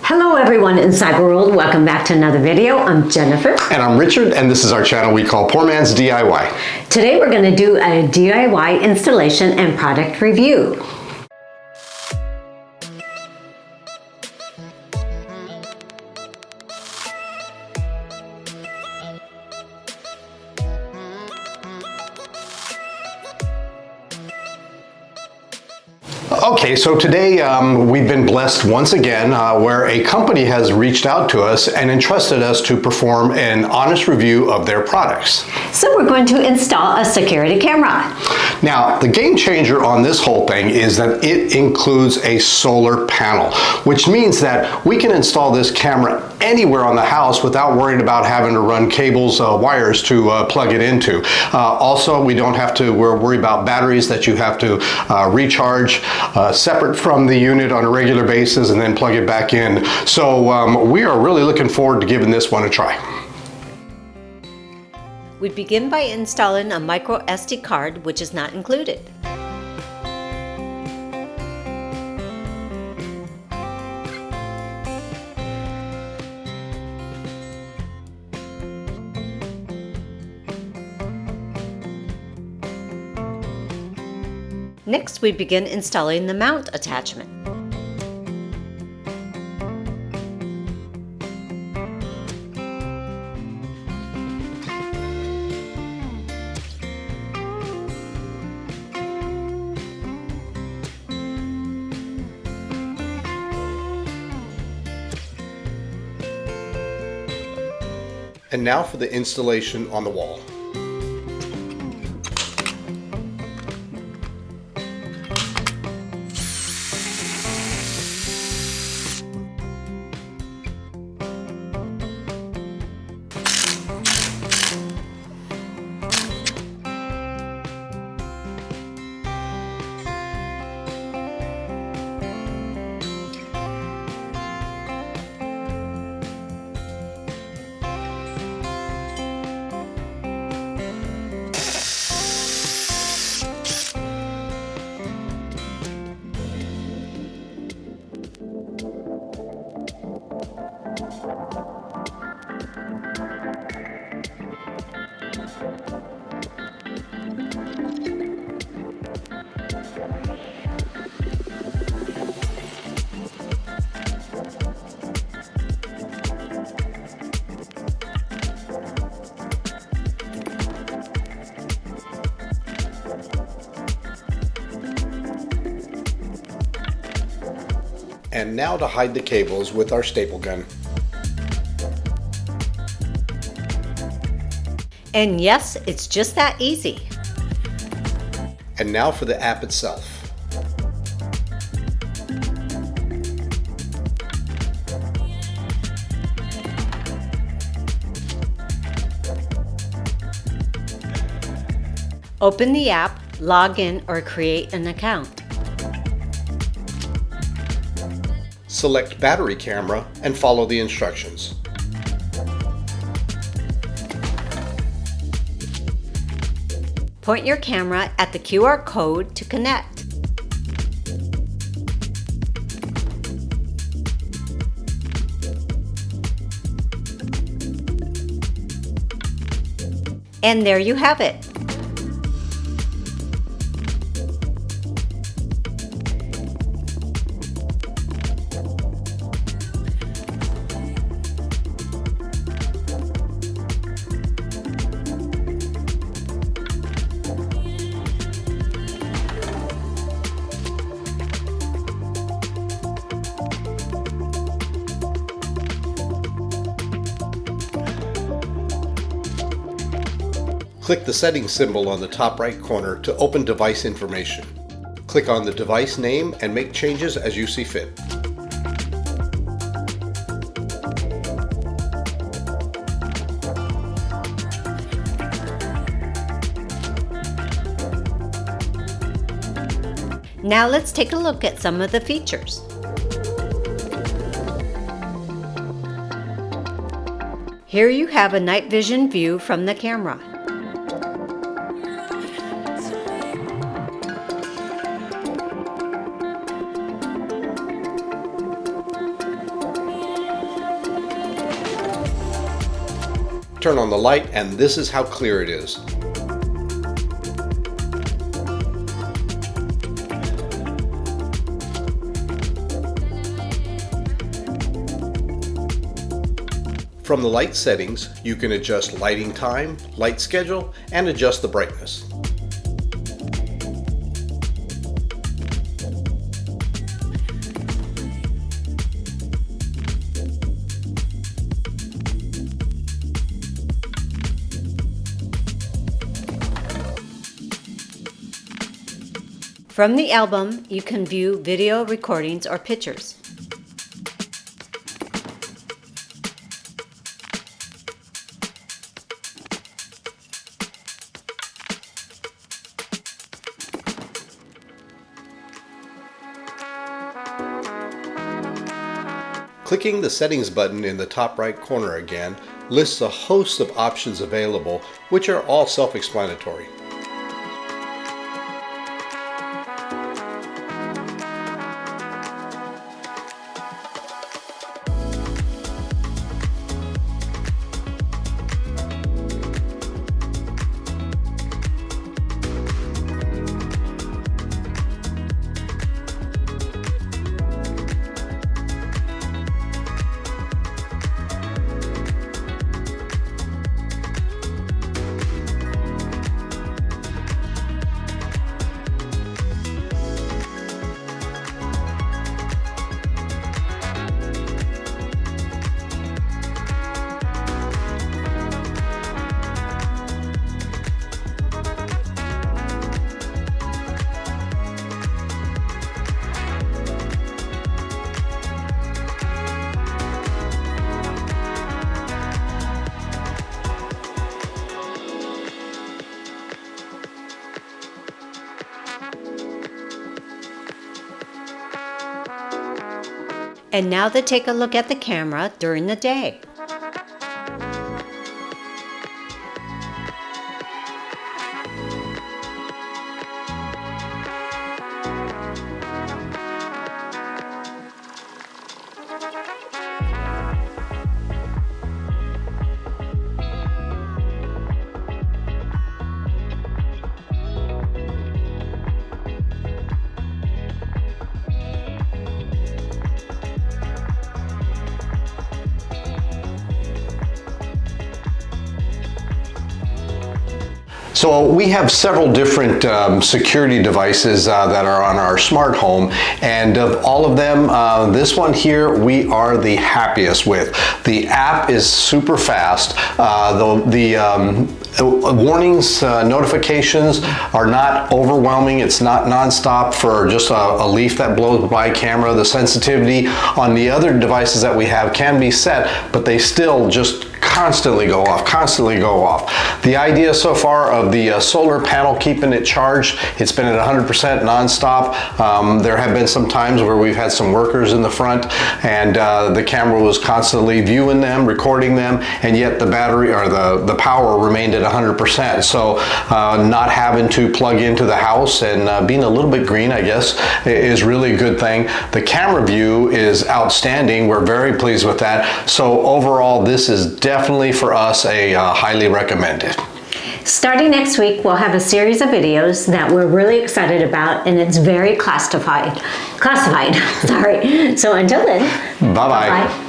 Hello everyone in Cyber World, welcome back to another video. I'm Jennifer. And I'm Richard, and this is our channel we call Poor Man's DIY. Today we're going to do a DIY installation and product review. Okay, so today we've been blessed once again where a company has reached out to us and entrusted us to perform an honest review of their products. So we're going to install a security camera. Now, the game changer on this whole thing is that it includes a solar panel, which means that we can install this camera anywhere on the house without worrying about having to run cables, wires to plug it into. Also, we don't have to worry about batteries that you have to recharge separate from the unit on a regular basis and then plug it back in. So we are really looking forward to giving this one a try. We begin by installing a micro SD card, which is not included. Next, we begin installing the mount attachment. And now for the installation on the wall. And now to hide the cables with our staple gun. And yes, it's just that easy. And now for the app itself. Open the app, log in, or create an account. Select battery camera and follow the instructions. Point your camera at the QR code to connect. And there you have it. Click the settings symbol on the top right corner to open device information. Click on the device name and make changes as you see fit. Now let's take a look at some of the features. Here you have a night vision view from the camera. Turn on the light and this is how clear it is. From the light settings, you can adjust lighting time, light schedule, and adjust the brightness. From the album, you can view video recordings or pictures. Clicking the settings button in the top right corner again lists a host of options available, which are all self-explanatory. And now to take a look at the camera during the day. So we have several different security devices that are on our smart home, and of all of them, this one here we are the happiest with. The app is super fast. The warnings, notifications are not overwhelming. It's not nonstop for just a leaf that blows by camera. The sensitivity on the other devices that we have can be set, but they still just constantly go off, constantly go off. The idea so far of the solar panel keeping it charged, it's been at 100% nonstop. There have been some times where we've had some workers in the front and the camera was constantly viewing them, recording them, and yet the battery or the power remained at 100%. So not having to plug into the house and being a little bit green, I guess, is really a good thing. The camera view is outstanding. We're very pleased with that. So overall, this is definitely for us a highly recommended. Starting next week, we'll have a series of videos that we're really excited about, and it's very classified. Sorry. So until then, bye-bye. Bye.